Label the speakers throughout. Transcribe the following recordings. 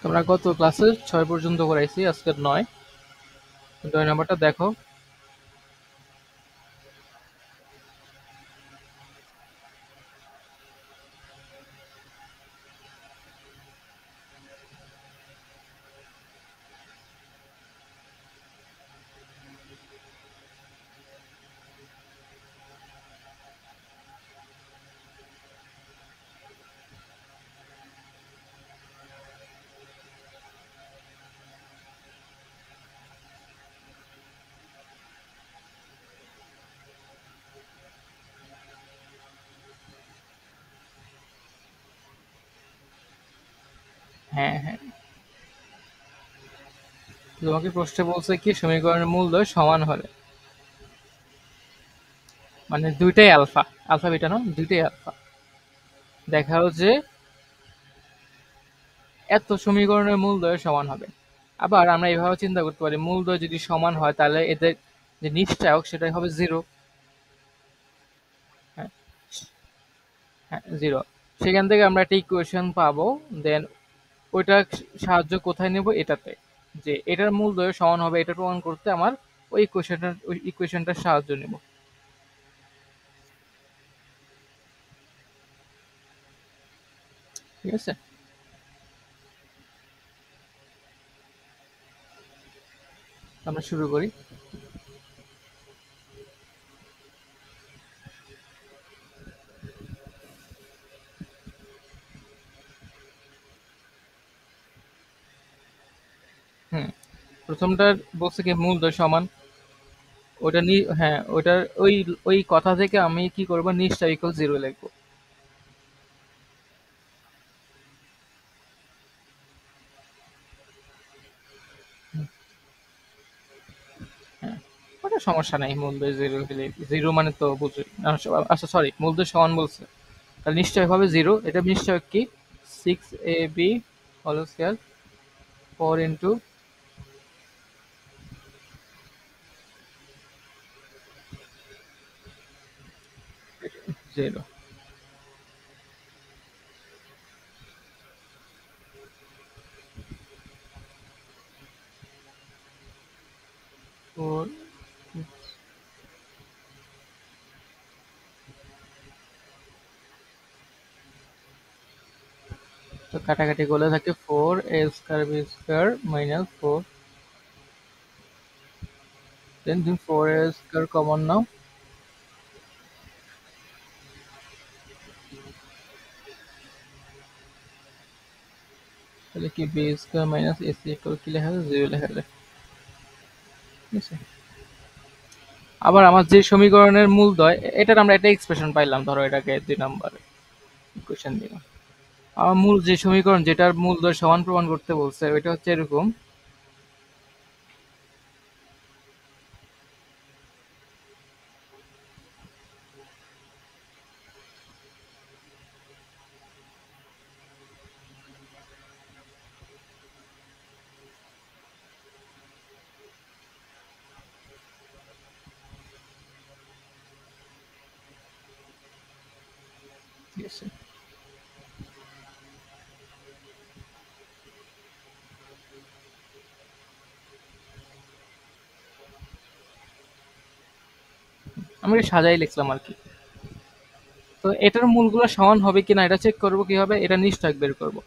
Speaker 1: তোমরা গত ক্লাসে 6 পর্যন্ত করাইছি, আজকের 9 নাম্বারটা দেখো। হ্যাঁ হ্যাঁ, তোমাকে প্রশ্নে বলছে কি সমীকরণের মূলদ্বয় সমান হলে, মানে দুইটাই আলফা, আলফা বিটা না, দুইটাই আলফা, দেখাও যে এত সমীকরণের মূলদ্বয় সমান হবে। আবার আমরা এইভাবে চিন্তা করতে পারি, মূলদ্বয় যদি সমান হয় তাহলে এদের যে নিশ্চায়ক সেটাই হবে জিরো। হ্যাঁ হ্যাঁ, জিরো। সেখান থেকে আমরা একটা ইকুয়েশন পাবো, দেন ওইটা সাহায্য কোথায় নেব, এটাতে, যে এটার মূলদ্বয় সমান হবে এটা প্রমাণ করতে আমার ওই ইকুয়েশনটার সাহায্য নেব। ঠিক আছে, আমরা শুরু করি। হুম, প্রথমটার বলছে কি মূলদ্বয় সমান, হ্যাঁ ওইটার ওই ওই কথা থেকে আমি কি করব, নিশ্চয় ইকুয়াল জিরো লিখবো। হ্যাঁ, ওটা সমস্যা নাই, মূলদ্বয় জিরো হলে, জিরো মানে তো বুঝি। আচ্ছা সরি, মূলদ্বয় সমান বলছে, তাহলে নিশ্চয় হবে জিরো। এটা নিশ্চয় কি, 6ab whole square 4 zero. Four, তো কাটাকাটি করলে থাকে 4a² b² -4, দেন তুমি 4a² কমন নাও, তাহলে কি b² -ac ইকুয়াল কি লেখা যায়, জিরো লেখা যায়। ঠিক আছে, আবার আমার যে সমীকরণের মূলদ্বয়, এটার আমরা একটা এক্সপ্রেশন পাইলাম, ধরো এটাকে 2 নাম্বার ইকুয়েশন দিলাম। আমার মূল যে সমীকরণ যেটার মূলদ্বয় সমান প্রমাণ করতে বলছে, ওইটা হচ্ছে এরকম। ঠিক আছে, আমি এটা সাজাই লিখলাম আর কি। তো এটার মূলগুলো সমান হবে কিনা এটা চেক করবো কিভাবে, এটা নিশ্চয়ক বের করবো।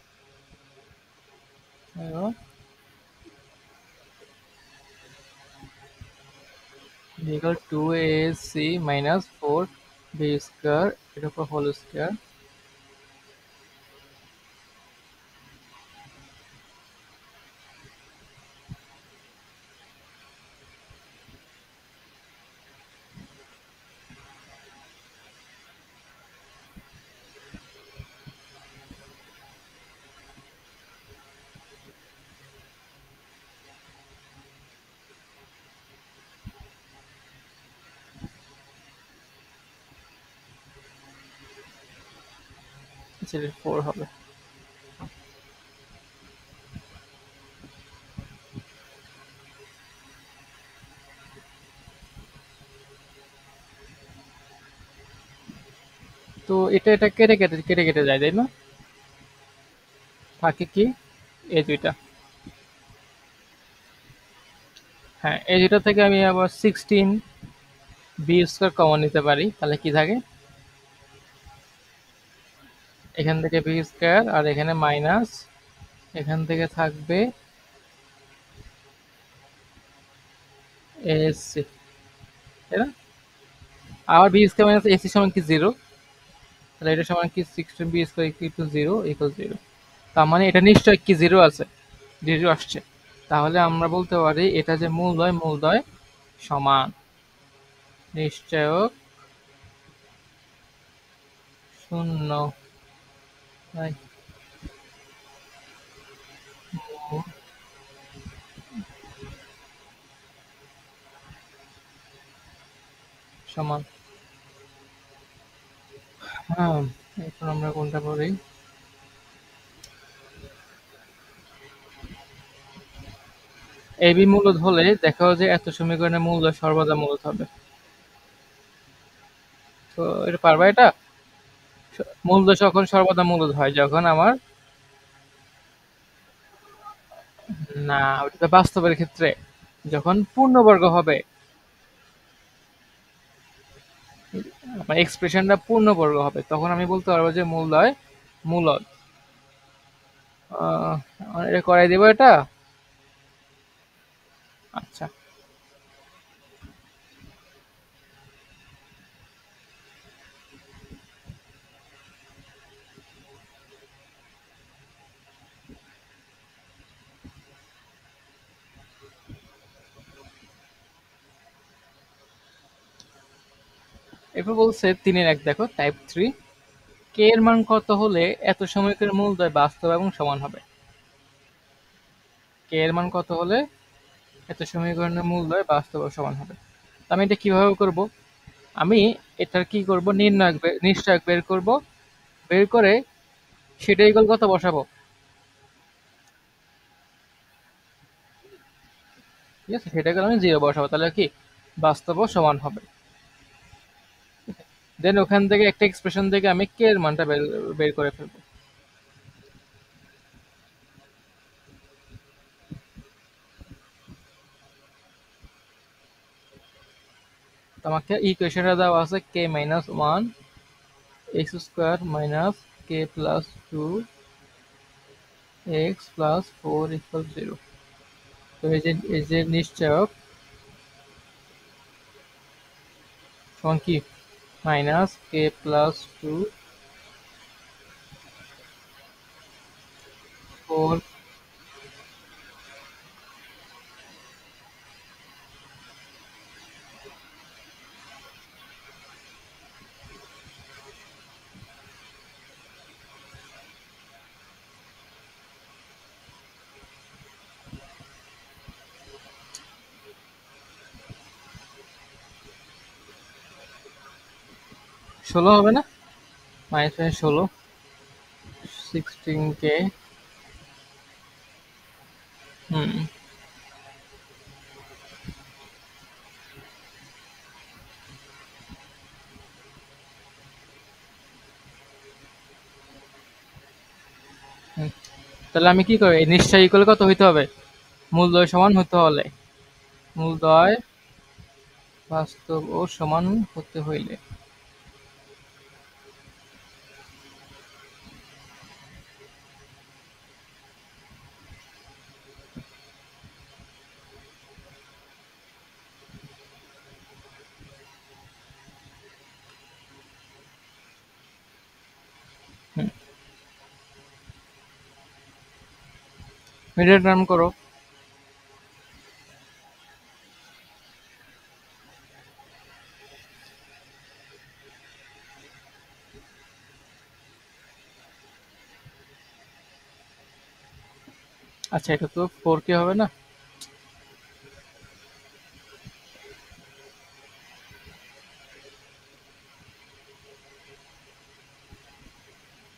Speaker 1: ইকুয়াল 2ac - 4b² এর উপর হোল স্কয়ার। সেটা 4 হবে। তো এটা এটা কেটে কেটে কেটে কেটে যায়, তাই না? থাকে কি, এই দুইটা। হ্যাঁ, এই দুইটা থেকে আমি আবার 16 বি স্কোয়ার কমন নিতে পারি, তাহলে কি থাকে? এখান থেকে বি স্কোয়ার আর এখানে মাইনাস, এখান থেকে থাকবে এসি, তাই না? আবার বি স্কোয়ার মাইনাস এসি সমান কি জিরো, তাহলে এটা সমান কি 16 b square equal zero equal zero. তার মানে এটা নিশ্চয় কি জিরো আছে, জিরো আসছে। তাহলে আমরা বলতে পারি এটা যে মূলদ্বয় সমান, নিশ্চয়ক শূন্য, তাই মূল সমান। হ্যাঁ, এখন আমরা কোনটা পড়ি? এবি মূলদ হলে দেখাও যে এত সমীকরণের মূলদ্বয় সর্বদা মূলদ হবে। তো এটা পারবা এটা? মূলদ্বয় যখন সর্বদা মূলদ হয় যখন আমার, না ওটা তো বাস্তবের ক্ষেত্রে, যখন পূর্ণবর্গ হবে, মানে এক্সপ্রেশনটা পূর্ণবর্গ হবে, তখন আমি বলতে পারবো যে মূলদ্বয় মূলদ। আহ, এটা করাই দেবো এটা। আচ্ছা, এরপর বলছে 3-1, দেখো টাইপ 3, কে এর মান কত হলে এত সমীকরণের মূলদ্বয় বাস্তব এবং সমান হবে? কে এর মান কত হলে এত সমীকরণের মূলদ্বয় বাস্তব ও সমান হবে? তো আমি এটা কিভাবে করব? আমি এটার কি করব, নিশ্চয়ক বের করব, বের করে সেটা ইকুয়াল কত বসাবো, ঠিক আছে? সেটা ইকুয়াল আমি জিরো বসাবো, তাহলে কি বাস্তব ও সমান হবে। দেন ওখান থেকে একটা এক্সপ্রেশন থেকে আমি কে এর মানটা বের বের করে ফেলবো। তো আমাকে ইকুয়েশনটা দেওয়া আছে K minus one X square minus K plus two X plus four equal zero. তো এই যে নিশ্চয়ক সমান কি, minus K plus two four. 16 হবে না? Minus minus 16, 16 K. হুম হুম। তাহলে আমি কি করি, নিশ্চয় ইকুয়াল কত হইতে হবে, মূলদ্বয় সমান হতে হলে, মূলদ্বয় বাস্তব ও সমান হতে হইলে। হুম, মিডিয়াল টার্ম করো। আচ্ছা, এটা তো 4 কে হবে না?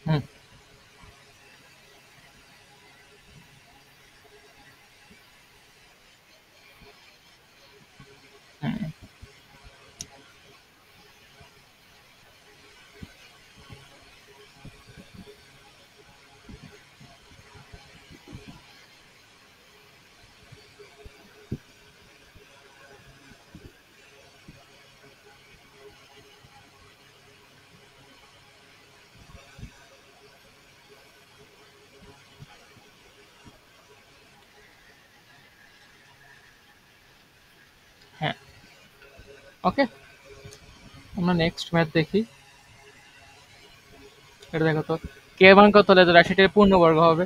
Speaker 1: হুম হুম। ওকে, আমরা নেক্সট ম্যাথ দেখি। এটা দেখো তো, কে মান কত হলে রাশিটির পূর্ণবর্গ হবে?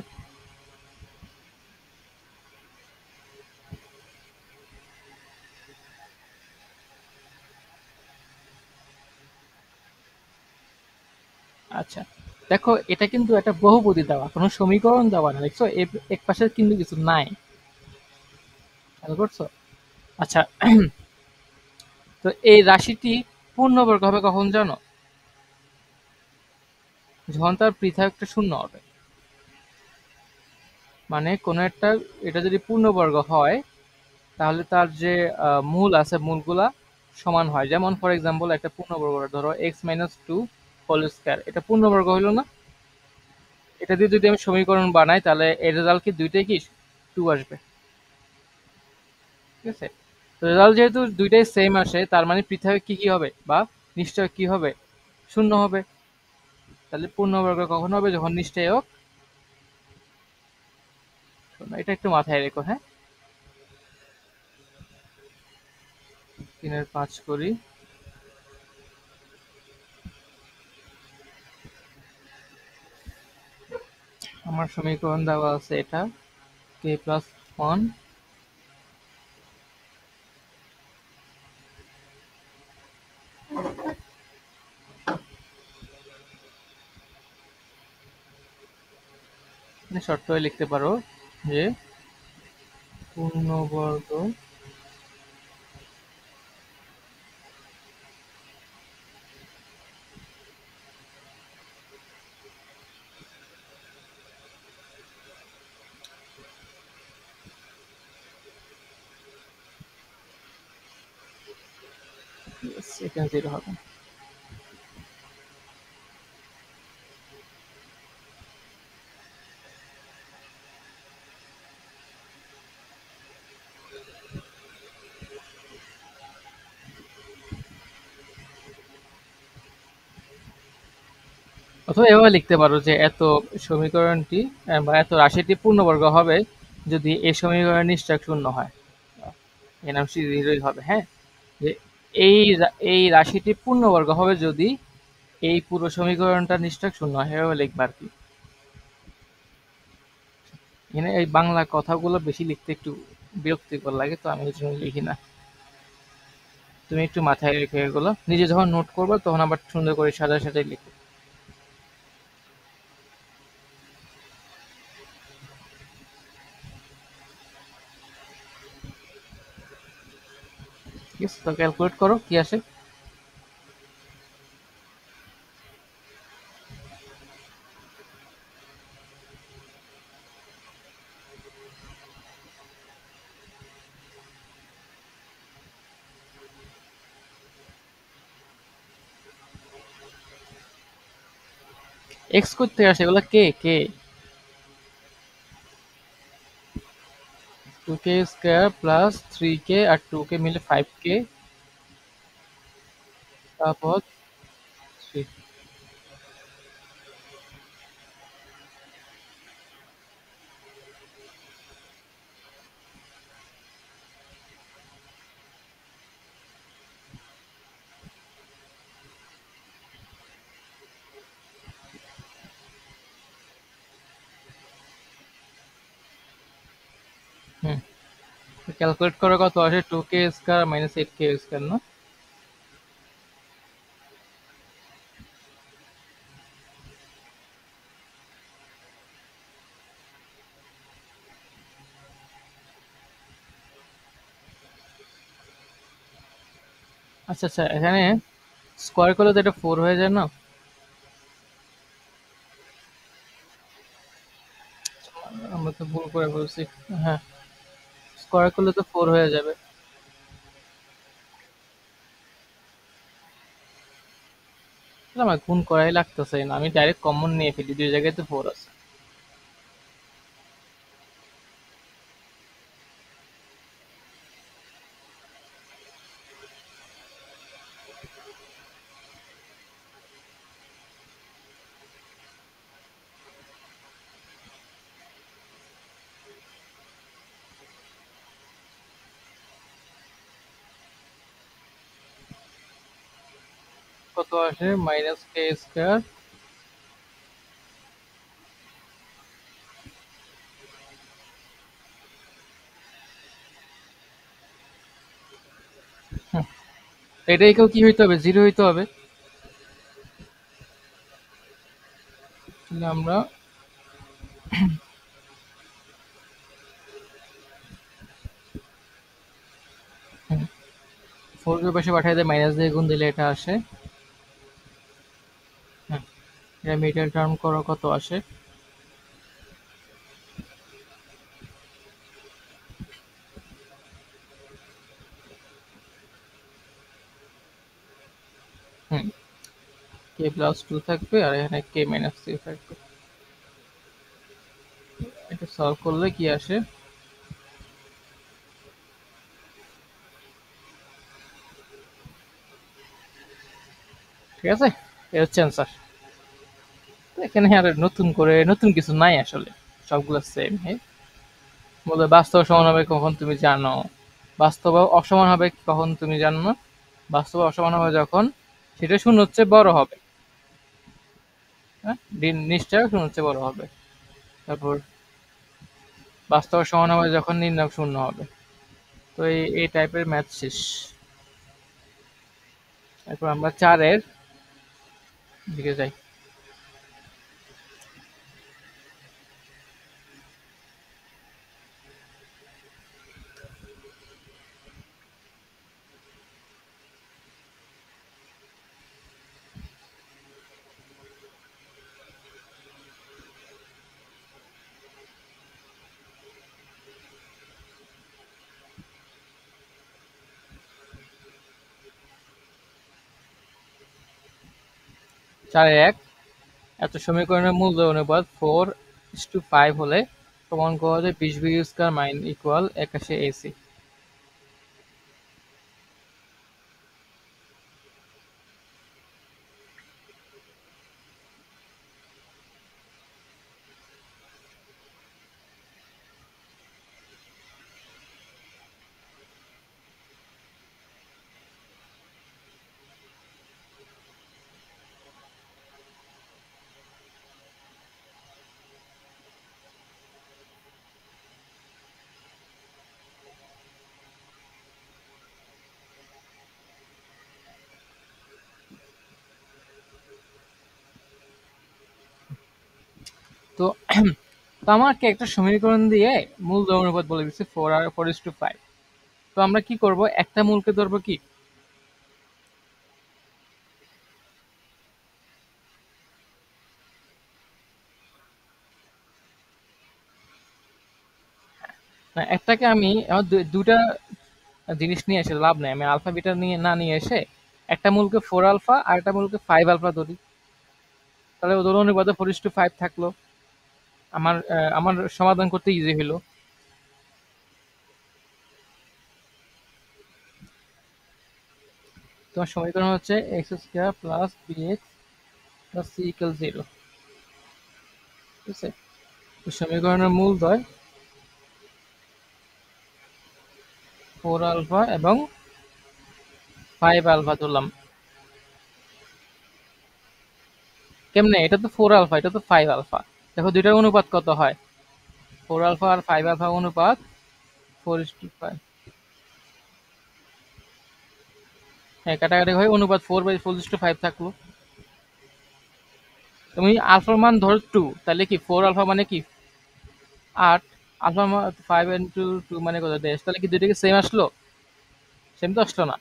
Speaker 1: আচ্ছা, দেখো এটা কিন্তু একটা বহুপদী দেওয়া, কোনো সমীকরণ দেওয়া না, দেখছো এক পাশে কিন্তু কিছু নাই, খেয়াল করছো? আচ্ছা, তো এই রাশিটি পূর্ণবর্গ হবে কখন জানো? যখন তার পৃথক একটা শূন্য হবে। মানে কোনো একটা, এটা যদি পূর্ণবর্গ হয় তাহলে তার যে মূল আছে মূলগুলা সমান হয়। যেমন ফর এক্সাম্পল একটা পূর্ণবর্গ ধরো x-2 হোল স্কয়ার, এটা পূর্ণবর্গ হইলো না? এটা দিয়ে যদি আমি সমীকরণ বানাই তাহলে এর রেজাল্ট কি দুইটাই কি 2 আসবে, ঠিক আছে? তো রেজাল্ট যেহেতু দুইটাই সেম আসে তার মানে পৃথক কি কি হবে বা নিশ্চয় কি হবে, শূন্য হবে। তাহলে পূর্ণবর্গ কখন হবে? যখন নিশ্চয়ক শূন্য। এটা একটু মাথায় রেখো, হ্যাঁ। 3-এর 5 করি। আমার সমীকরণ দেওয়া আছে এটা k+1, শর্ত হয়ে লিখতে পারো যে পূর্ণবর্গ এখানে 0 হবে। অথবা এভাবে লিখতে পারো যে এত সমীকরণটি বা এত রাশিটি পূর্ণবর্গ হবে যদি এই সমীকরণের নিশ্চয়ক শূন্য হয়। এর নাম জিরোই হবে, হ্যাঁ। যে এই রাশিটি পূর্ণবর্গ হবে যদি এই পুরো সমীকরণটা নিশ্চয়ক শূন্য হয়, এভাবে লিখবা আর কি। এখানে এই বাংলা কথাগুলো বেশি লিখতে একটু বিরক্তিকর লাগে, তো আমি এই জন্য লিখি না। তুমি একটু মাথায় রেখে এগুলো নিজে যখন নোট করবে তখন আবার সুন্দর করে সাজায় সাজায় লিখো। ঠিক আছে, তো ক্যালকুলেট করো কি আসে। এক্স করতে আসে, এগুলো কে কে 2k² প্লাস 3k আর 2k মিলে 5k, তারপর 3। হুম, ক্যালকুলেট করো কত আসে, 2k² মাইনাস 8k² না? আচ্ছা আচ্ছা, এখানে স্কোয়ার করলে তো এটা 4 হয়ে যায় না? আমরা তো ভুল করে বলছি। হ্যাঁ, স্কোয়ার করলে তো 4 হয়ে যাবে। তাহলে আমার গুণ করাই লাগতেছে না, আমি ডাইরেক্ট কমন নিয়ে ফেলি, দুই জায়গায় তো 4 আছে। কত আসে, মাইনাস কে স্কয়ার এটাকেও কি হইতে হবে, জিরো হইতে হবে। তাহলে আমরা ফোর কে পাশে পাঠিয়ে দেয়, মাইনাস দিয়ে গুণ দিলে এটা আসে। হ্যাঁ, এটা মিডল টার্ম করো কত আসে, হুম, কে প্লাস টু থাকবে আর এখানে কে মাইনাস থ্রি থাকবে। এটা সলভ করলে কি আসে, ঠিক আছে, এটা হচ্ছে অ্যান্সার। এখানে আর নতুন করে নতুন কিছু নাই আসলে, সবগুলো সেম। হ্যাঁ, বলে বাস্তব সমান হবে কখন তুমি জানো, বাস্তব অসমান হবে কখন তুমি জানো না, বাস্তব অসমান হবে যখন সেটা শূন্য হচ্ছে বড় হবে। হ্যাঁ, নিশ্চয় শূন্য হচ্ছে বড় হবে। তারপর বাস্তব সমান হবে যখন নির্ণায়ক শূন্য হবে। তো এই টাইপের ম্যাথ শেষ। এরপর আমরা চারের দিকে যাই। চারের এক, এত সমীকরণের মূলদ্বয় অনুপাত 4:5 হলে প্রমাণ করা যায় 20 B square minus equal 81 a c. তো তো আমাকে একটা সমীকরণ দিয়ে মূলদ্বয় অনুপাত বলে দিচ্ছে 4:5। তো আমরা কি করব, একটা মূলকে ধরবো কি, না, একটাকে আমি আমার দুটা জিনিস নিয়ে এসে লাভ নেই, আমি আলফা বিটা নিয়ে না নিয়ে এসে একটা মূলকে 4 আলফা আর একটা মূলকে 5 আলফা ধরি। তাহলে ওদের অনুপাতে 4:5 থাকলো, আমার সমাধান করতে ইজি হলো। তোমার সমীকরণ হচ্ছে x square plus B x plus c equal 0। ঠিক আছে, তো সমীকরণের মূলদ্বয় 4 আলফা এবং 5 আলফা ধরলাম। কেমনে, এটা তো 4 আলফা, এটা তো 5 আলফা। দেখো দুইটার অনুপাত কত হয়, 4 আলফা আর 5 আলফা অনুপাত 4:5। হ্যাঁ, কাটাকাটি হয়, অনুপাত 4/4:5 থাকলো। তুমি আলফার মান ধরো 2, তাহলে কি 4 আলফা মানে কি 8, আলফা 5 × 2 মানে কত 10, তাহলে কি দুইটাকে সেম আসলো? সেম তো আসলো না,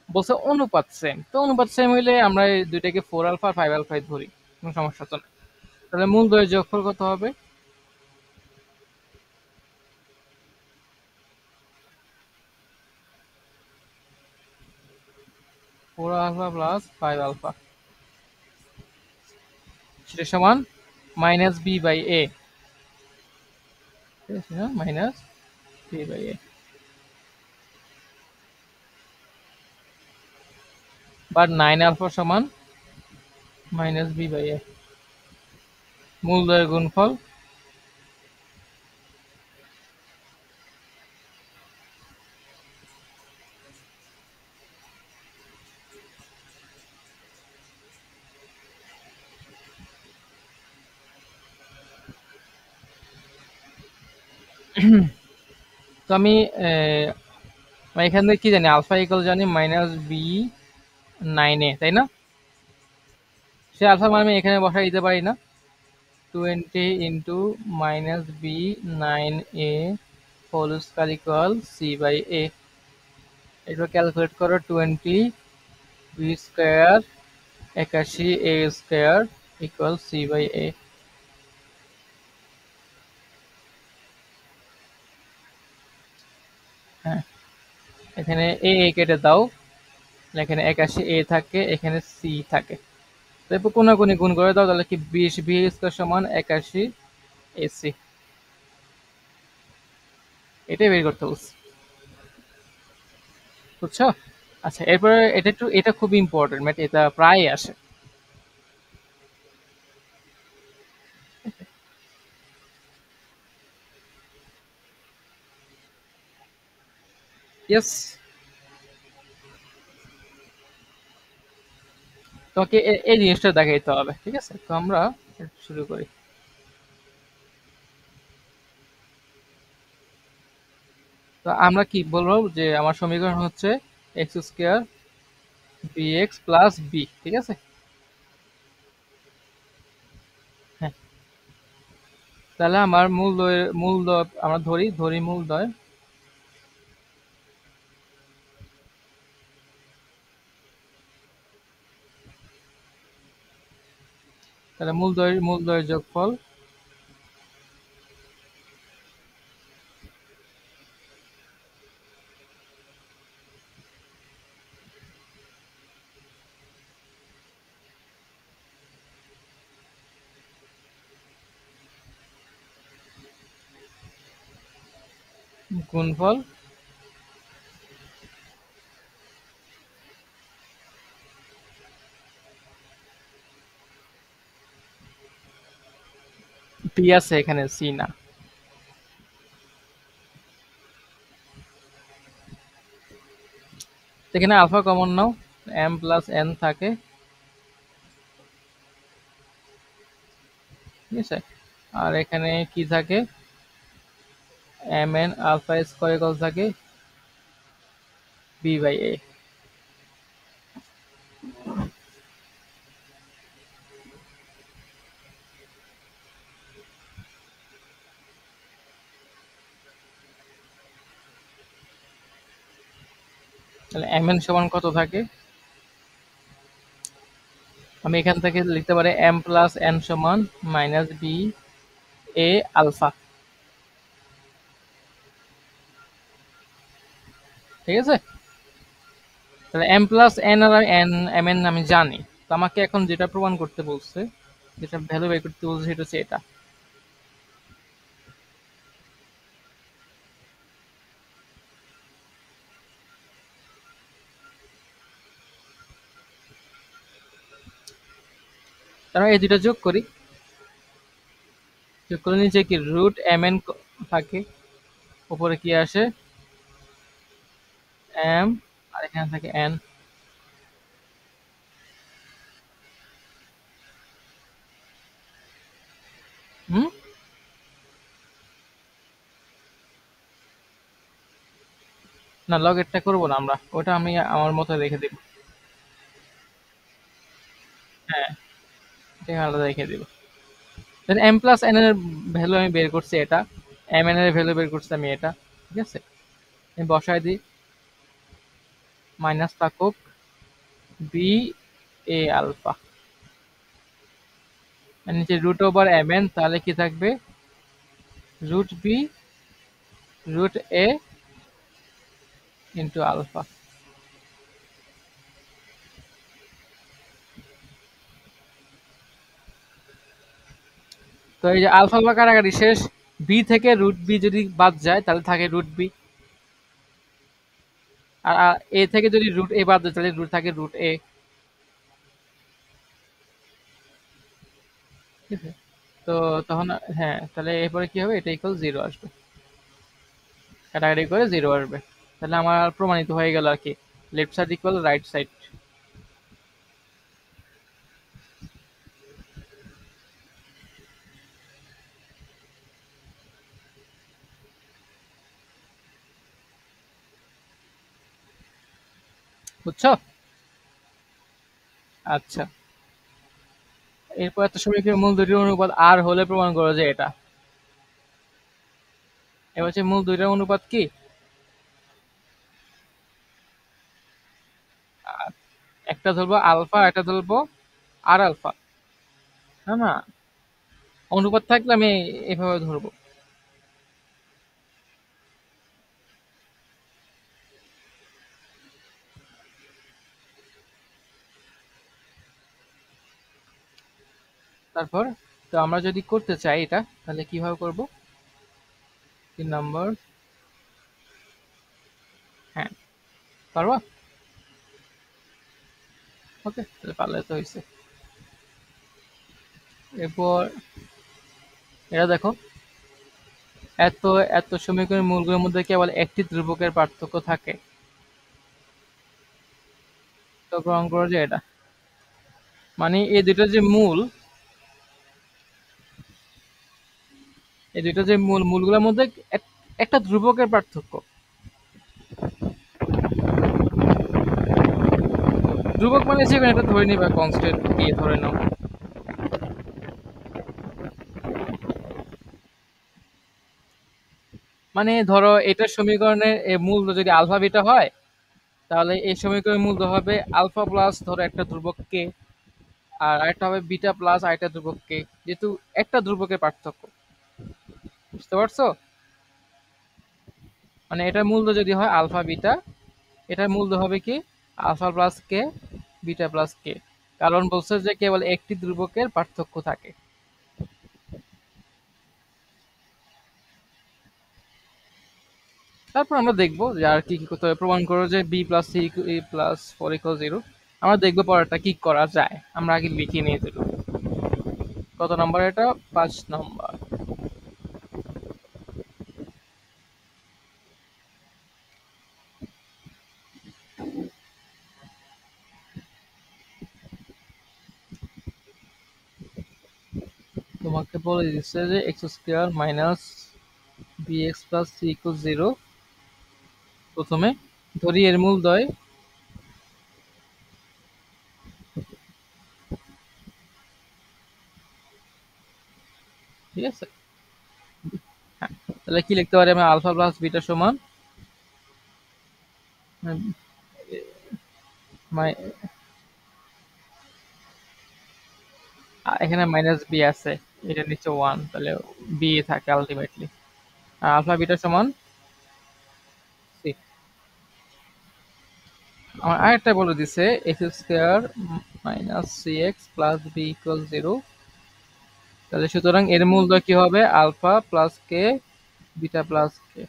Speaker 1: বলছে অনুপাত সেম। তো অনুপাত সেম হইলে আমরা এই দুইটাকে 4 আলফা আর 5 আলফাই ধরি, কোনো সমস্যা তো না। তাহলে মূল দয়ের যোগফল কত হবে, 4 আলফা প্লাস 5 আলফা, সেটা সমান মাইনাস বি বাই এ। ঠিক আছে না, মাইনাস বি বাই এ, বা 9 আলফা সমান মাইনাস বি বাই এ। মূল দয়ের গুণফল তো আমি এখান থেকে কি জানি, আলফা ইকুয়াল জানি মাইনাস বি 9a, তাই না? সে আলফা মান আমি এখানে বসাই দিতে পারি না? 20 into minus B 9a whole square equal C by A. এটা ক্যালকুলেট করো, 20 B square 81 A square equal C by A. হ্যাঁ, এখানে এ কেটে দাও, এখানে 81 এ থাকে, এখানে সি থাকে। তারপর কোনাকুনি গুণ করে দাও, তাহলে কি 20 বি স্কয়ার সমান 81 এসি। এটাই বের করতে বলছি, বুঝছো? আচ্ছা, এরপরে এটা খুবই ইম্পর্টেন্ট, ম্যাট, এটা প্রায় আসে। ইয়েস, তোমাকে এই জিনিসটা দেখাইতে হবে, ঠিক আছে? তো আমরা শুরু করি। তো আমরা কি বলবো, যে আমার সমীকরণ হচ্ছে x square b x plus b, ঠিক আছে? হ্যাঁ, তাহলে আমার মূল দয় আমরা ধরি মূল দয়। তাহলে মূল দয়ের যোগফল গুণফল পি আছে, এখানে সি না। তো এখানে আলফা কমন নাও, এম প্লাস এন থাকে, ঠিক আছে? আর এখানে কি থাকে, m n alpha square equal থাকে বি বাই এ। তাহলে এম এন সমান কত থাকে? আমি এখান থেকে লিখতে পারি এম প্লাস এন সমান মাইনাস বি এ আলফা, ঠিক আছে? তাহলে এম প্লাস এন আর এন এম এন আমি জানি। তো আমাকে এখন যেটা প্রমাণ করতে বলছে, যেটা ভ্যালু বের করতে বলছে, সেটা হচ্ছে এটা। তারপর এই দুটো যোগ করি, যোগ করে নিচে কি রুট এম এন থাকে, উপরে কি আসে এম, আর এখানে থাকে এন। হুম, না লগেরটা করবো না আমরা, ওটা আমি আমার মতো রেখে দিব। হ্যাঁ, এটা আলাদা রেখে দিব। দেন এম প্লাস এন এর ভ্যালু আমি বের করছি এটা, এম এন এর ভ্যালু বের করছি আমি এটা, ঠিক আছে? আমি বসাই দিই, মাইনাস থাকুক বি এ আলফা, আর নিচে রুট ওভার এম এন, তাহলে কি থাকবে রুট বি রুট এ ইন্টু আলফা। তো এই যে আলফা আলফা কাটাকাটি শেষ, বি থেকে রুট বি যদি বাদ যায় তাহলে থাকে রুট বি, আর এ থেকে যদি রুট এ বাদ যায় তাহলে থাকে রুট এ, ঠিক আছে? তো তখন, হ্যাঁ, তাহলে এরপরে কি হবে, এটা ইকুয়াল জিরো আসবে, কাটাকাটি করে জিরো আসবে। তাহলে আমার প্রমাণিত হয়ে গেল আর কি, left side equal right side. বুঝছো? আচ্ছা, এরপর এত সমীকরণের মূল দুইটির অনুপাত আর হলে প্রমাণ করো যে এটা। এবার হচ্ছে মূল দুইটার অনুপাত কি? আহ, একটা ধরবো আলফা, একটা ধরবো আর আলফা। না না, অনুপাত থাকলে আমি এভাবে ধরবো। তারপর তো আমরা যদি করতে চাই এটা, তাহলে কিভাবে করব? 3 নম্বর। হ্যাঁ, পারবা? ওকে, তাহলে পারলে তো হয়েছে। এরপর এটা দেখো, এত এত সমীকরণের মূলগুলোর মধ্যে কেবল একটি ধ্রুবকের পার্থক্য থাকে, তো প্রমাণ করো যে এটা। মানে এই দুটো যে মূল, এই দুটো যে মূলগুলোর মধ্যে একটা ধ্রুবকের পার্থক্য। ধ্রুবক মানে যে কোনো একটা ধরে নিবা, কনস্ট্যান্ট দিয়ে ধরে নাও। মানে ধরো এটার সমীকরণের মূল যদি আলফা বিটা হয়, তাহলে এই সমীকরণের মূল হবে আলফা প্লাস ধরো একটা ধ্রুবক কে, আর আরেকটা হবে বিটা প্লাস আরেকটা ধ্রুবক কে, যেহেতু একটা ধ্রুবকের পার্থক্য। বুঝতে পারছো? মানে এটার মূল্য যদি হয় আলফা বিটা, এটার মূল্য হবে কি alpha plus k, beta plus কে। কারণ বলছে যে কেবল একটি ধ্রুবকের পার্থক্য থাকে। তারপর আমরা দেখবো যে আর কি কি করতে হবে। প্রমাণ করো যে b plus c plus four equal zero. আমরা দেখবো পরেরটা কি করা যায়, আমরা আগে লিখে নিয়ে দিল। কত নম্বর এটা? 5 নম্বর। তোমাকে বলে দিচ্ছে যে x square minus b x plus c equal zero. প্রথমে ধরি এর মূলদ্বয়। ঠিক আছে, হ্যাঁ। তাহলে কি লিখতে পারি আমি? আলফা প্লাস বিটা সমান মাই- এখানে মাইনাস বি আছে, এটা নিচে ওয়ান, তাহলে বি থাকে আলটিমেটলি। আর আলফা বিটা সমান সি। আমার আরেকটা বলে দিছে x square minus c x plus b equal zero. তাহলে সুতরাং এর মূলদয় কি হবে? Alpha plus k, beta plus k.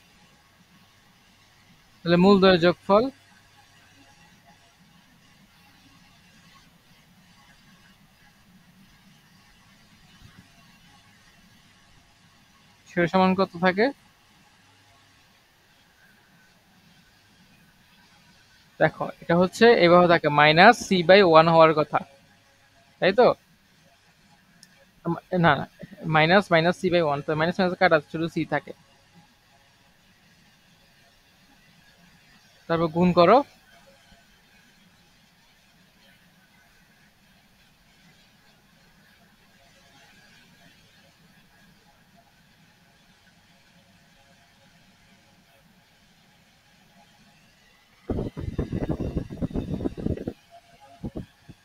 Speaker 1: তাহলে মূলদয়ের যোগফল। সেটা সমান কত থাকে? দেখো এটা হচ্ছে এভাবে থাকে, মাইনাস সি বাই ওয়ান হওয়ার কথা, তাই তো? না না, minus minus c by one, তো মাইনাস মাইনাস কাটা, শুধু সি থাকে। তারপর গুণ করো।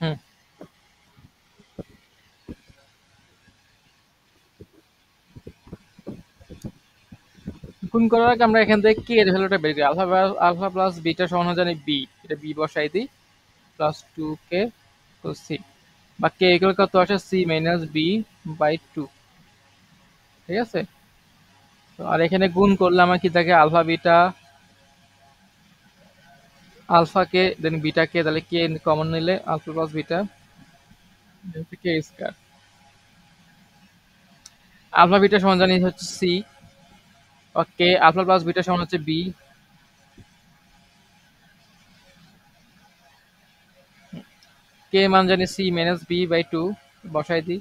Speaker 1: হুম, গুণ করার আগে আমরা এখান থেকে কি এর ভ্যালুটা বের করি? আলফা আলফা প্লাস বিটা সমান জানি বি, এটা বি বসাই দিই। প্লাস টু কে, তো সি, বা কে ইকুয়াল কত আসে? C minus b by two. ঠিক আছে, তো আর এখানে গুণ করলে আমার কি থাকে? Alpha beta, alpha k then beta k, তাহলে কে কমন নিলে alpha plus beta k square. Alpha beta সমান জানি হচ্ছে c, k alpha plus beta সমান হচ্ছে বি। কে মান জানি c minus b by two, বসাই দিই।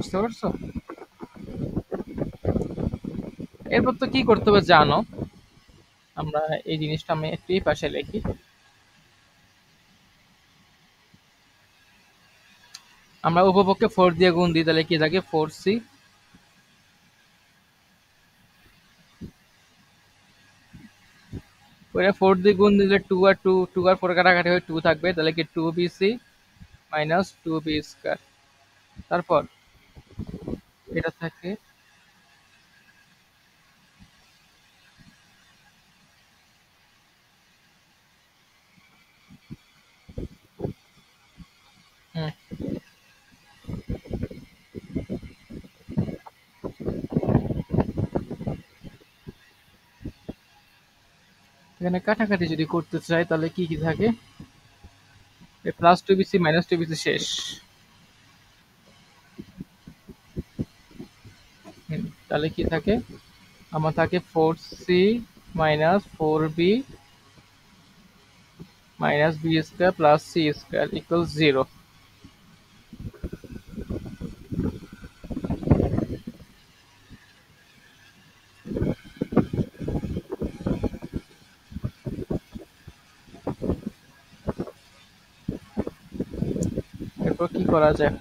Speaker 1: বুঝতে পারছো? এরপর তো কি করতে হবে জানো? আমরা এই জিনিসটা আমি একটু এই পাশে লিখি। আমরা উপপক্ষে 4 দিয়ে গুণ দিই, তাহলে কি থাকে 4c। ওইটা 4 দিয়ে গুণ দিলে 2 আর 2, 2 আর 4 কাটাকাটি হয়ে 2 থাকবে, তাহলে কি 2bc মাইনাস 2b স্কয়ার। তারপর এটা থাকে হুম, এখানে কাটাকাটি যদি করতে চাই তাহলে কি কি থাকে? প্লাস 2bc মাইনাস 2bc শেষ। তাহলে কি থাকে? আমার থাকে 4c minus 4b minus B square plus c square equal 0। এরপর কি করা যায়?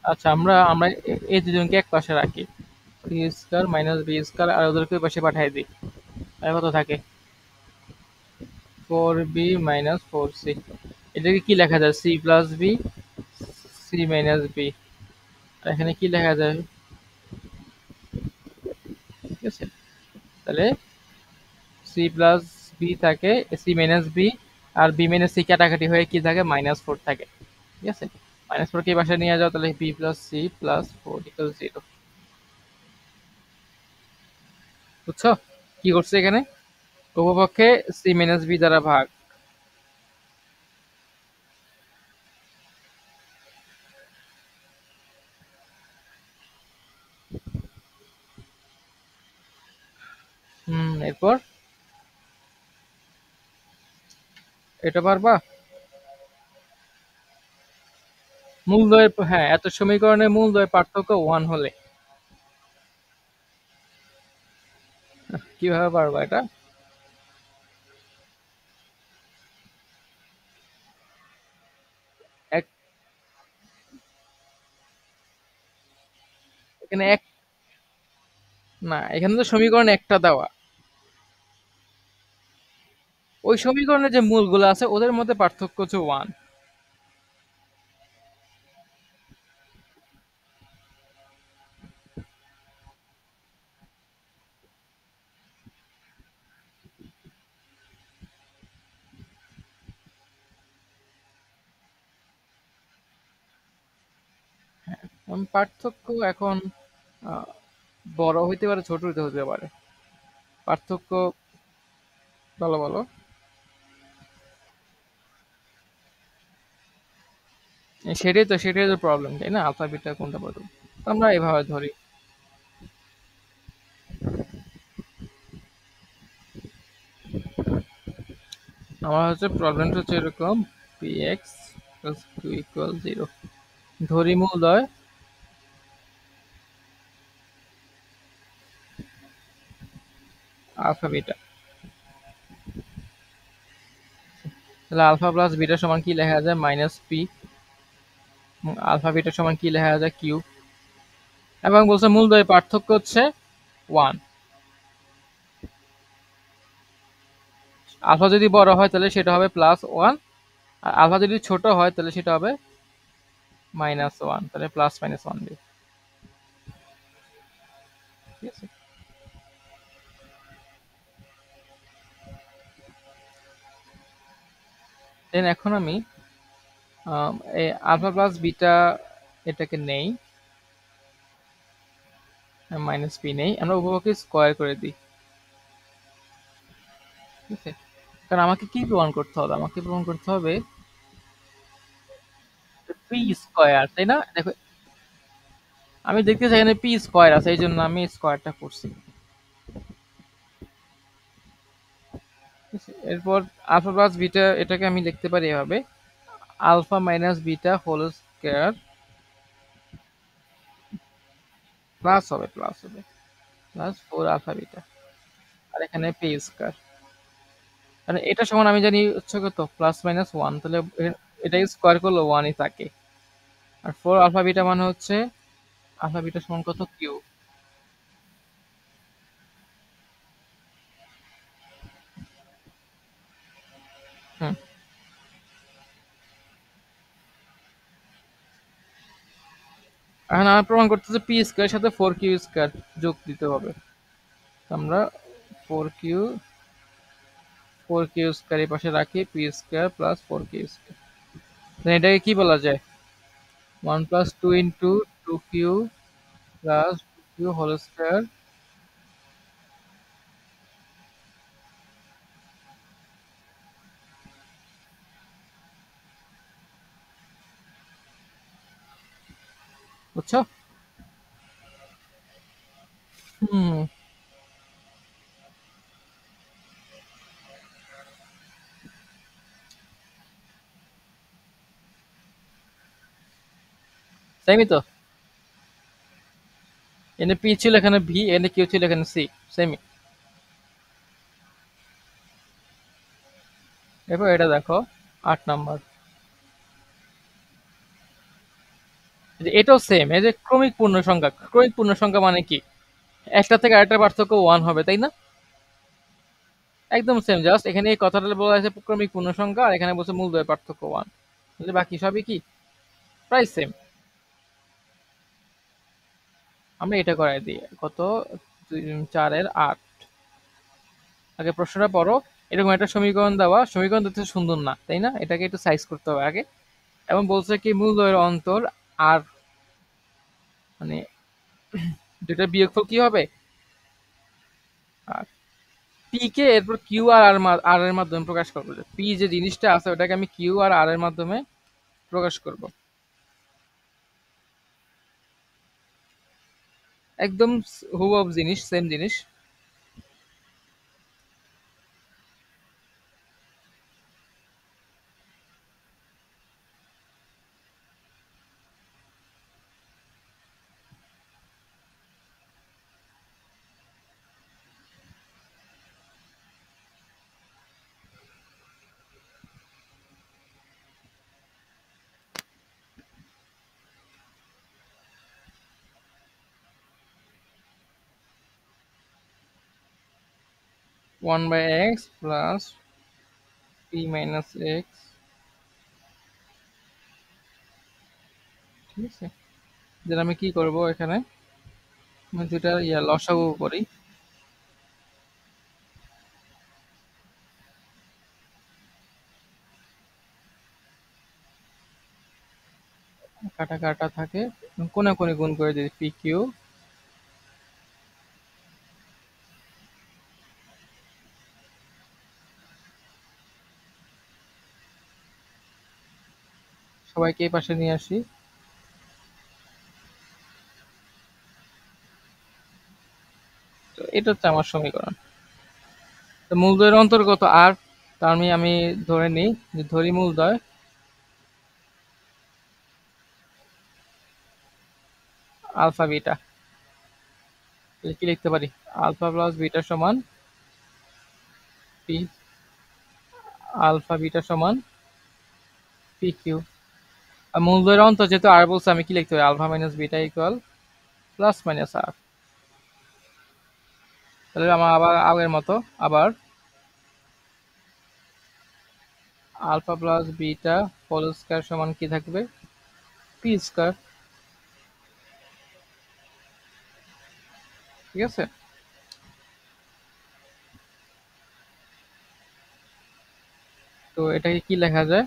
Speaker 1: আচ্ছা, আমরা আমরা এই দুজনকে এক পাশে রাখি, C square minus B square, আর ওদেরকে ওই পাশে পাঠিয়ে দিই। তাহলে কত থাকে? 4b minus 4c। এটাকে কি লেখা যায়? C plus B, C minus B. আর এখানে কি লেখা যায়? ঠিক আছে, তাহলে সি প্লাস বি থাকে, সি মাইনাস বি, আর বি মাইনাস সি কাটাকাটি হয়ে কি থাকে? -4 থাকে। ঠিক আছে, -4 কে এই পাশে নিয়ে যাও, তাহলে b plus c plus 4 equal 0। বুঝছো কি করছে এখানে? উভয়পক্ষে সি মাইনাস বি দ্বারা ভাগ। এরপর এটা পারবা? মূলদ্বয়ের, হ্যাঁ, এত সমীকরণের মূলদ্বয় পার্থক্য 1 হলে কিভাবে পারবা এটা? এক, এখানে এক, না, এখানে তো সমীকরণ একটা দেওয়া। ওই সমীকরণের যে মূলগুলো আছে ওদের মধ্যে পার্থক্য হচ্ছে 1। পার্থক্য এখন আহ, বড় হইতে পারে, ছোট হইতে হতে পারে। পার্থক্য, বলো বলো। সেটাই তো প্রবলেম, তাই না? আলফা বিটা কোনটা বলবো? আমরা এভাবে ধরি। আমার হচ্ছে প্রবলেমটা হচ্ছে এরকম, p x plus q equal 0। ধরি মূলদয় আলফা বিটা। তাহলে আলফা প্লাস বিটা সমান কি লেখা যায়? Minus P. আলফা বিটা সমান কি লেখা যায়? কিউ। এবং বলছে মূলদয়ের পার্থক্য হচ্ছে 1। আলফা যদি বড় হয় তাহলে সেটা হবে +1, আর আলফা যদি ছোট হয় তাহলে সেটা হবে -1। তাহলে প্লাস মাইনাস 1 দিই। ঠিক আছে, দেন এখন আমি এই আলফা প্লাস বিটা এটাকে নেই, মাইনাস পি নেই, আমরা উভয়কে স্কোয়ার করে দিই। ঠিক আছে, কারণ আমাকে কি প্রমাণ করতে হবে? আমাকে প্রমাণ করতে হবে পি স্কোয়ার, তাই না? দেখো, আমি দেখতেছি এখানে পি স্কোয়ার আছে, এই জন্য আমি স্কোয়ারটা করছি। ঠিক আছে? এরপর আলফা প্লাস বিটা এটাকে আমি লিখতে পারি এভাবে, alpha minus beta whole square plus হবে প্লাস 4 আলফা বিটা, আর এখানে পি স্কোয়ার। মানে এটা সমান আমি জানি হচ্ছে কত, প্লাস মাইনাস 1, তাহলে এটা স্কোয়ার করলে 1ই থাকে। আর 4 আলফা বিটা মানে হচ্ছে আলফা বিটা সমান কত, কিউ। হুম, এখন আমার প্রমাণ করতেছে পি স্কোয়ার সাথে 4 কিউ স্কোয়ার যোগ দিতে হবে। আমরা 4 কিউ 4 কিউ স্কোয়ার এই পাশে রাখি, p square plus 4 q square. এটাকে কি বলা যায়, 1 plus 2 into 2 q plus 2 q whole square. বুঝছো? হুম, সেমই তো। এখানে পি ছিল, এখানে ভি, এখানে কিউ ছিল, এখানে সি, সেমই। এরপর এটা দেখো, 8 নাম্বার, এটাও সেম। এই যে ক্রমিক পূর্ণ সংখ্যা, ক্রমিক পূর্ণ সংখ্যা মানে কি, একটা থেকে আরেকটা পার্থক্য 1 হবে, তাই না? একদম সেম, জাস্ট এখানে এই কথাটা বলা আছে ক্রমিক পূর্ণ সংখ্যা, আর এখানে বলছে মূলদ্বয়ের পার্থক্য 1, তাহলে বাকি সবই কি প্রায় সেম। আমরা এটা করাই দিই, কত, 4-এর 8। আগে প্রশ্নটা পড়ো। এরকম একটা সমীকরণ দেওয়া, সমীকরণ দেখতে সুন্দর না, তাই না? এটাকে একটু সাইজ করতে হবে আগে। এবং বলছে কি মূলদ্বয়ের অন্তর আর, মানে দুইটা বিয়োগফল কি হবে, আর পি কে এরপর কিউ আর আর এর মাধ্যমে প্রকাশ করবো। পি যে জিনিসটা আছে ওটাকে আমি কিউ আর আর এর মাধ্যমে প্রকাশ করব। একদম হুবহু জিনিস, সেম জিনিস। One by x plus p minus x. ঠিক আছে, যেটা আমি কি করব এখানে, আমি দুটা লসাগু করি। কাটা কাটা থাকে, কোনে কোনে গুণ করে দিই, পি কিউ। সবাইকে এই পাশে নিয়ে আসি। তো এটা হচ্ছে আমার সমীকরণ। তো মূলদ্বয়ের অন্তর্গত আর, তার আমি ধরে নিই যে ধরি মূলদ্বয় আলফা বিটা। তাহলে কি লিখতে পারি, আলফা প্লাস বিটা সমান পি, আলফা বিটা সমান পি কিউ। আর মূলদ্বয়ের অন্তর যেহেতু আর বলছে, আমি কি লিখতে পারি, alpha minus beta equal plus minus R. তাহলে আমার আবার আগের মতো, আবার alpha plus beta whole square সমান কি থাকবে, পি স্কয়ার। ঠিক আছে, তো এটাকে কি লেখা যায়,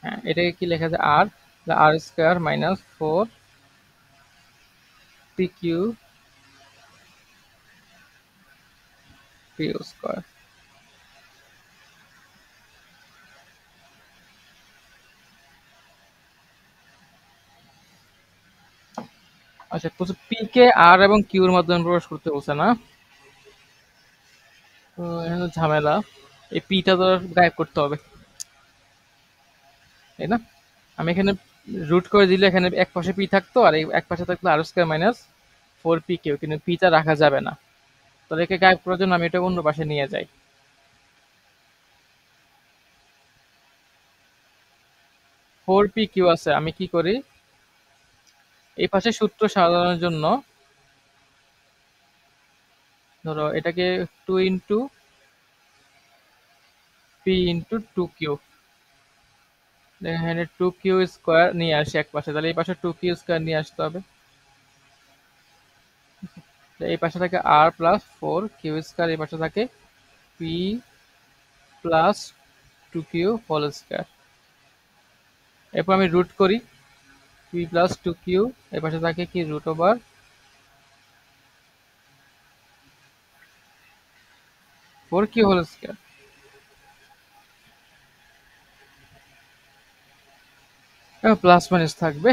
Speaker 1: হ্যাঁ এটাকে কি লেখা যায়, আর R square minus 4 P Q P square. আচ্ছা, পি কে আর এবং কিউর মাধ্যমে প্রকাশ করতে বলছে না? তো এখানে ঝামেলা, এই পিটা তো গায়েব করতে হবে, তাই না? আমি এখানে রুট করে দিলে এখানে এক পাশে পি থাকতো আর এই এক পাশে থাকতো আর স্কোয়ার মাইনাস 4 পি কিউ, কিন্তু পিটা রাখা যাবে না। তো একে গায়েব করার জন্য আমি এটা অন্য পাশে নিয়ে যাই। 4 পি কিউ আছে, আমি কি করি, এই পাশে সূত্র সাজানোর জন্য ধরো এটাকে 2 ইন্টু পি ইন্টু 2 কিউ, এখানে 2 কিউ স্কোয়ার নিয়ে আসি এক পাশে, তাহলে এই পাশে 2 কিউ স্কোয়ার নিয়ে আসতে হবে। তো এই পাশে থাকে আর প্লাস 4 কিউ স্কোয়ার, এই পাশে থাকে p plus 2 q whole square. এরপর আমি রুট করি, পি প্লাস 2 কিউ, এই পাশে থাকে কি root over 4 q whole square. Plus minus থাকবে,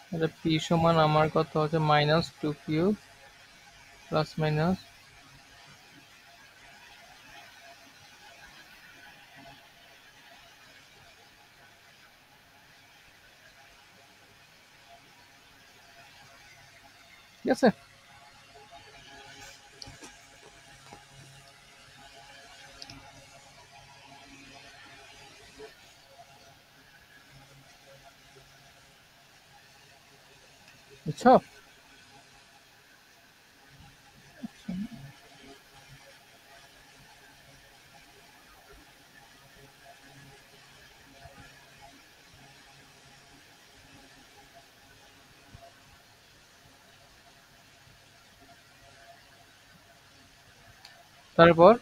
Speaker 1: তাহলে পি সমান আমার কত হচ্ছে -2 কিউ প্লাস মাইনাস, ঠিক আছে। বুঝছো? তারপর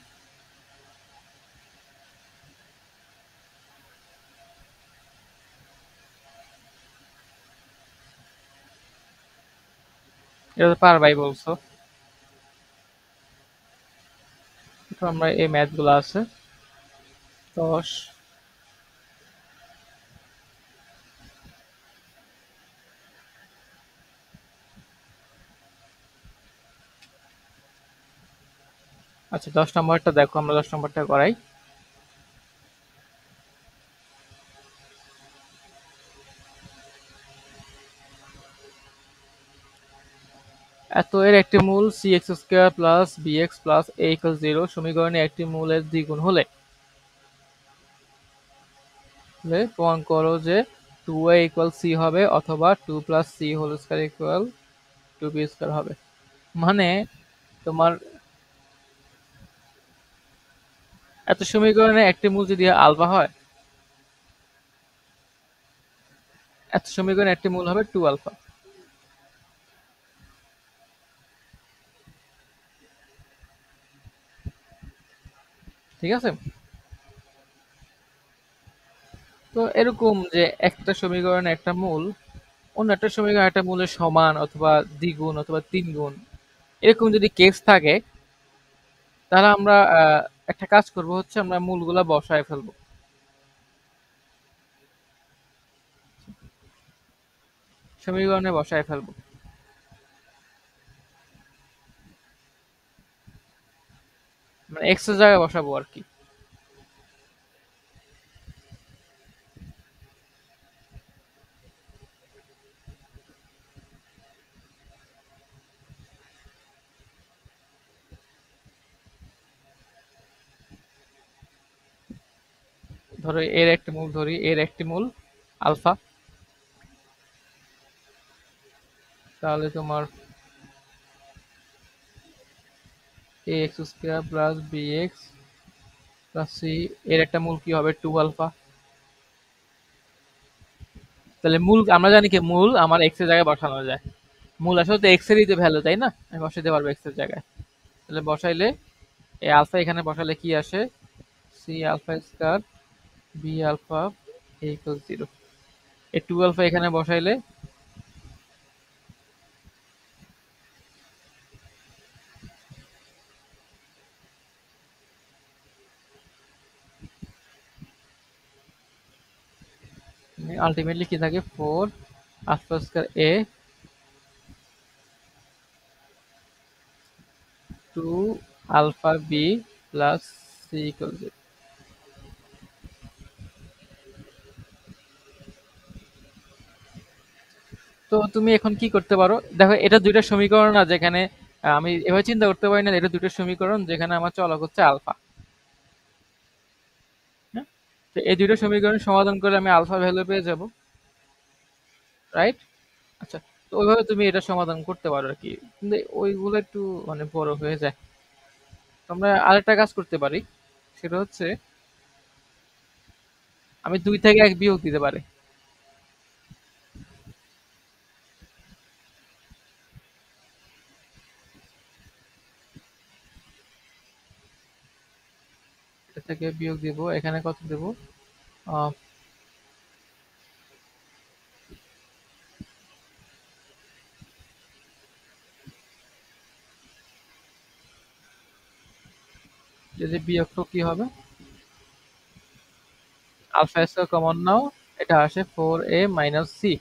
Speaker 1: এটা তো পারবাই বলছো, তো আমরা এই ম্যাথ গুলো আছে 10, আচ্ছা 10 নম্বরটা দেখো, আমরা 10 নম্বরটা করাই। এত এর একটি মূল C X square plus B x plus A equal 0 সমীকরণে একটি মূলের দ্বিগুণ হলে প্রমাণ করো যে 2a ইকুয়াল সি হবে অথবা 2 plus C whole square equal 2b square হবে। মানে তোমার এত সমীকরণে একটি মূল যদি আলফা হয়, এত সমীকরণে একটি মূল হবে 2 আলফা। ঠিক আছে, তো এরকম যে একটা সমীকরণে একটা মূল অন্য একটা সমীকরণে একটা মূলের সমান অথবা দ্বিগুণ অথবা তিন গুণ, এরকম যদি কেস থাকে, তাহলে আমরা একটা কাজ করব, হচ্ছে আমরা মূলগুলা বসায় ফেলবো, সমীকরণে বসায় ফেলবো। মানে এক্স এর জায়গায় বসাবো আর কি। ধরো এর একটি মূল ধরি, এর একটি মূল আলফা, তাহলে তোমার A X square plus B x plus C, এর একটা মূল কি হবে 2 আলফা। তাহলে মূল আমরা জানি কি মূল আমার এক্স এর জায়গায় বসানো যায়, মূল আসলে তো এক্স এরই তো ভ্যালু, তাই না? আমি বসাইতে পারবো এক্স এর জায়গায়। তাহলে বসাইলে এই আলফা এখানে বসালে কি আসে, c alpha square b alpha equal 0। এই 2 আলফা এখানে বসাইলে আলটিমেটলি কি থাকে 4 alpha square a 2 alpha b plus c equal 0। তো তুমি এখন কি করতে পারো, দেখো এটা দুইটা সমীকরণ না যেখানে আমি এভাবে চিন্তা করতে পারি না, এটা দুটো সমীকরণ যেখানে আমার চলক হচ্ছে আলফা। হ্যাঁ, তো এই দুটো সমীকরণ সমাধান করে আমি আলফা ভ্যালু পেয়ে যাব, রাইট? আচ্ছা, তো ওইভাবে তুমি এটা সমাধান করতে পারো আর কি, কিন্তু ওইগুলো একটু মানে বড় হয়ে যায়। তো আমরা আরেকটা কাজ করতে পারি, সেটা হচ্ছে আমি 2 থেকে 1 বিয়োগ দিতে পারি। এটা থেকে বিয়োগ দিব, এখানে কত দেব? আহ, যদি বিয়োগ তো কি হবে? আলফা স্কয়ার কমন নাও, এটা আসে 4a minus C.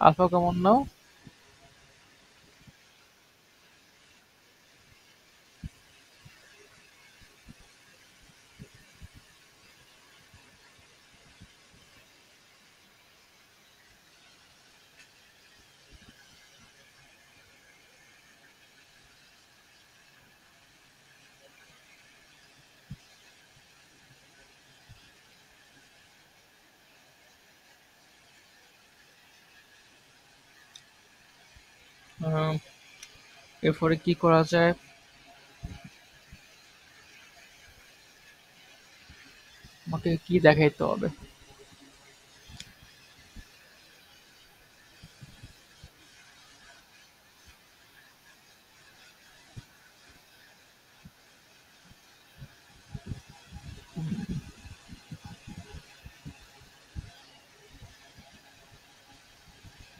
Speaker 1: Alpha common নাও, এরপরে কি করা যায়? আমাকে কি দেখাইতে হবে?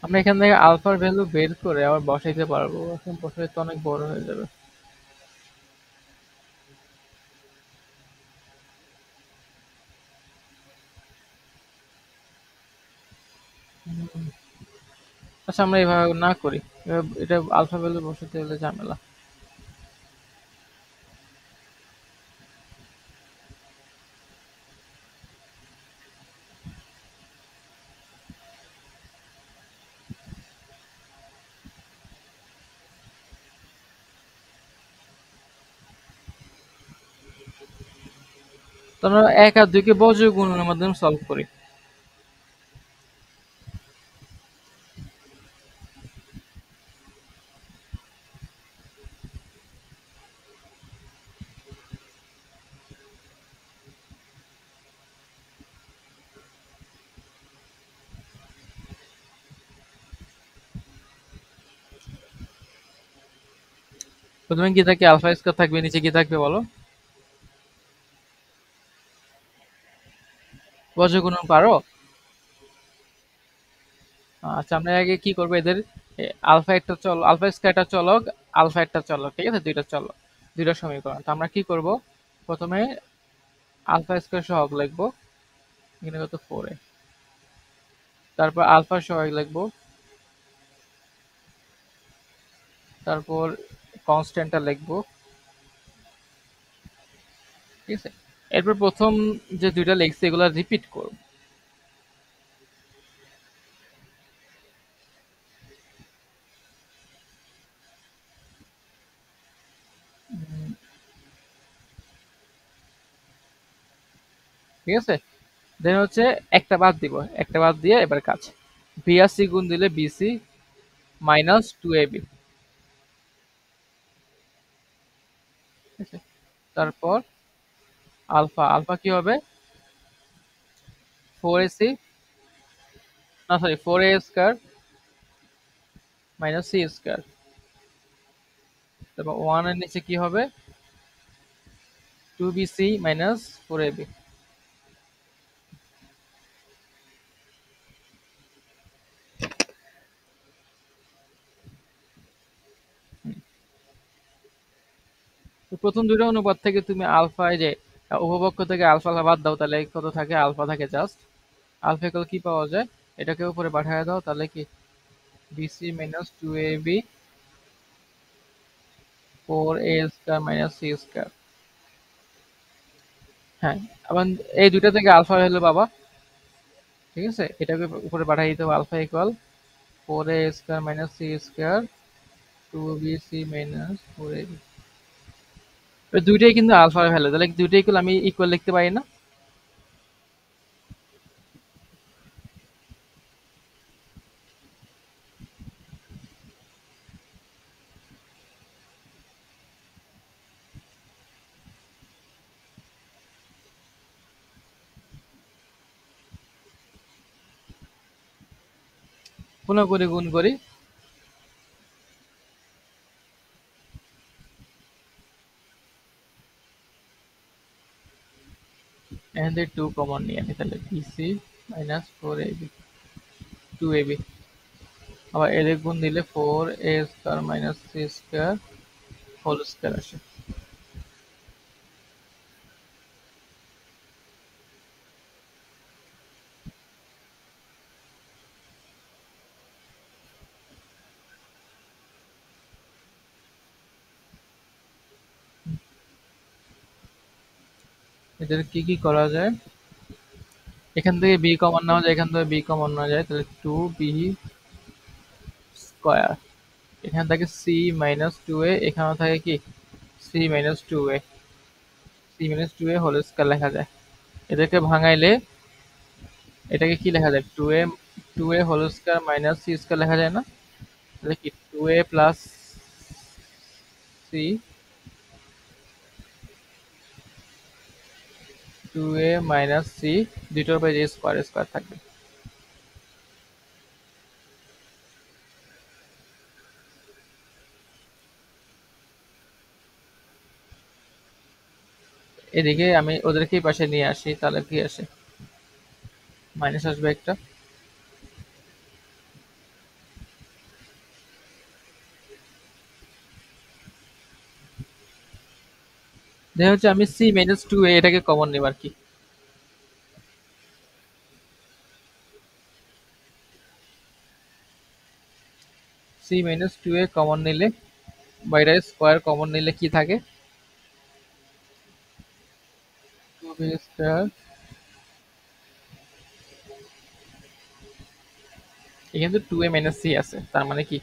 Speaker 1: আমরা এখান থেকে আলফার ভ্যালু বের করে আবার বসাইতে পারবো, এখন বসাইতে তো অনেক বড় হয়ে যাবে। আচ্ছা, আমরা এভাবে না করি, এটা আলফা ভ্যালু বসাতে হলে ঝামেলা। তো আমরা 1 আর 2 কে বজ্র গুণনের মাধ্যমে সলভ করি। প্রথমে কি থাকে? আলফা স্কয়ার থাকবে, নিচে কি থাকবে বলো? বজ্র গুণন পারো? আচ্ছা, আমরা আগে কি করবো, এদের আলফা একটা চল, আলফা স্কয়ার একটা চলক, আলফা একটা চলক, ঠিক আছে, দুইটা চলক, দুইটা সমীকরণ। তো আমরা কি করব, প্রথমে আলফা স্কয়ার সহগ লিখবো, এখানে কত 4a, তারপর আলফা সহগ লিখবো, তারপর কনস্ট্যান্টটা লিখবো, ঠিক আছে। এরপর প্রথম যে দুইটা লিখছি এগুলো রিপিট করব। ঠিক আছে, দেন হচ্ছে একটা বাদ দিব, একটা বাদ দিয়ে এবার কাজ। বি আর সি গুণ দিলে বিসি মাইনাস 2ab, ঠিক আছে। তারপর আলফা, আলফা কি হবে? 4ac, না sorry 4a square minus c square. তারপর 1 এর নিচে কি হবে? 2bc minus 4ab। তো প্রথম দুটো অনুপাত থেকে তুমি আলফা, এই যে উপপক্ষ থেকে আলফা বাদ দাও, তাহলে কত থাকে? আলফা থাকে জাস্ট আলফা ইকুয়াল কি পাওয়া যায়, এটাকে উপরে পাঠিয়ে দাও, তাহলে কি BC minus two A B four A square minus C square. হ্যাঁ, আবার এই দুইটা থেকে আলফা হলো বাবা, ঠিক আছে, এটাকে উপরে পাঠিয়ে দিতে হবে। Alpha equal four A square minus C square two B C minus four A B. দুইটাই কিন্তু আলফার ভ্যালু, তাহলে দুইটাই ইকুয়াল আমি ইকুয়াল লিখতে পারি না? পুনঃ করে গুণ করি, এখান থেকে টু কমন নিয়ে আনি, তাহলে BC minus four A B two A B, আবার এদের গুণ দিলে four A square minus C square whole square আসে। এদের কি কি করা যায়, এখান থেকে বি কমন নেওয়া যায়, এখান থেকে বি কমন নেওয়া যায়, তাহলে টু বি স্কোয়ার, এখান থেকে সি মাইনাস টু এ, এখানে থাকে কি C minus two A, C minus two A whole square লেখা যায়। এদেরকে ভাঙাইলে এটাকে কি লেখা যায়, two A whole square minus C square লেখা যায় না? তাহলে কি two A plus C, two A minus C, দুটোর উপরে যে স্কোয়ার স্কোয়ার থাকবে। এদিকে আমি ওদেরকেই পাশে নিয়ে আসি, তাহলে কি আসে, মাইনাস আসবে একটা। দেখা হচ্ছে আমি সি মাইনাস টু এ এটাকে কমন নেব আর কি, C minus two a common নিলে, বাইরে স্কোয়ার কমন নিলে কি থাকে, টু বি স্কোয়ার, এখানে তো টু এ মাইনাস সি আছে, তার মানে কি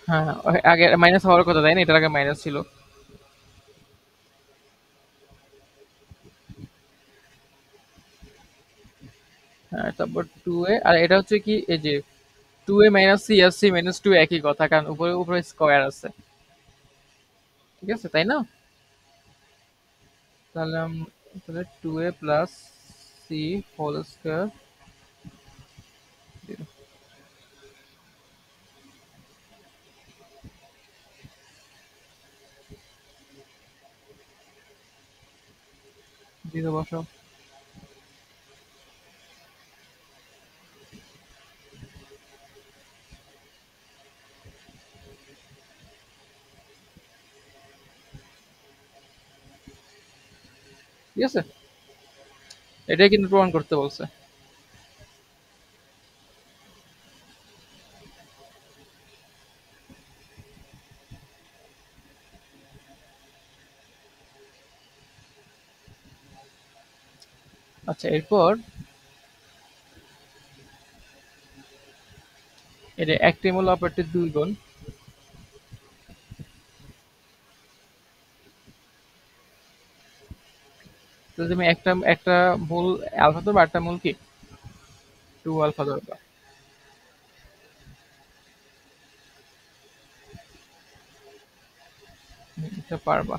Speaker 1: হ্যাঁ, আগে মাইনাস হওয়ার কথা তাই না, এটার আগে মাইনাস ছিল। হ্যাঁ, তারপর টু এ, আর এটা হচ্ছে কি এই যে two A minus C R C minus two একই কথা, কারণ উপরে উপরে স্কোয়ার আছে, ঠিক আছে তাই না? তাহলে তাহলে two A plus C whole square, zero বসাও। ঠিক আছে, এটাই কিন্তু প্রমাণ করতে বলছে। আচ্ছা, এরপর এটা একটি মূল অপরটির দুই গুণ, তো তুমি একটা একটা মূল আলফা ধরবা, একটা মূল কি টু আলফা ধরবা। এটা পারবা।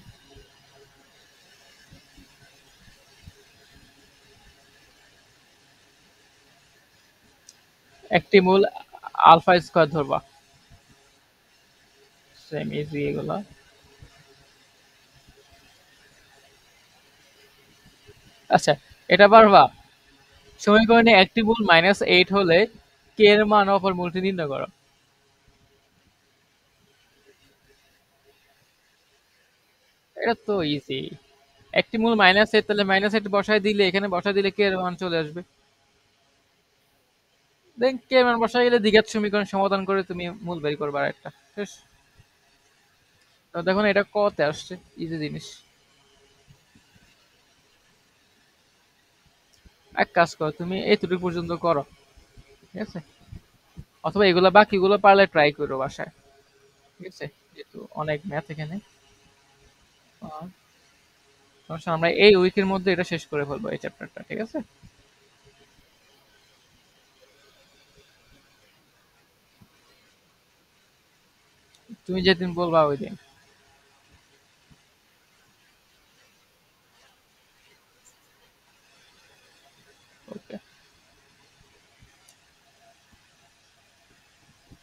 Speaker 1: একটি মূল আলফা স্কোয়ার ধরবা, সেম ইজি এগুলা। আচ্ছা, এটা পারবা, সমীকরণে একটি মূল মাইনাস এইট হলে কে এর মান অপর মূলটি নির্ণয় করো। এটা তো ইজি। একটি মূল -8 তাহলে -8 বসায় দিলে, এখানে বসায় দিলে কে এর মান চলে আসবে। দেন কে এর মান বসায় গেলে দ্বিঘাত সমীকরণ সমাধান করে তুমি মূল বের করবে আরেকটা। শেষ। তো দেখো না এটা ক তে আসছে, ইজি জিনিস। এক কাজ করো, তুমি এইটুকু পর্যন্ত করো, ঠিক আছে? অথবা এগুলা বাকিগুলো পারলে ট্রাই করো বাসায়, ঠিক আছে? যেহেতু অনেক ম্যাথ এখানে। আহ, সমস্যা না, আমরা এই উইকের মধ্যে এটা শেষ করে ফেলবো এই চ্যাপ্টারটা, ঠিক আছে? তুমি যেদিন বলবা ওই দিন।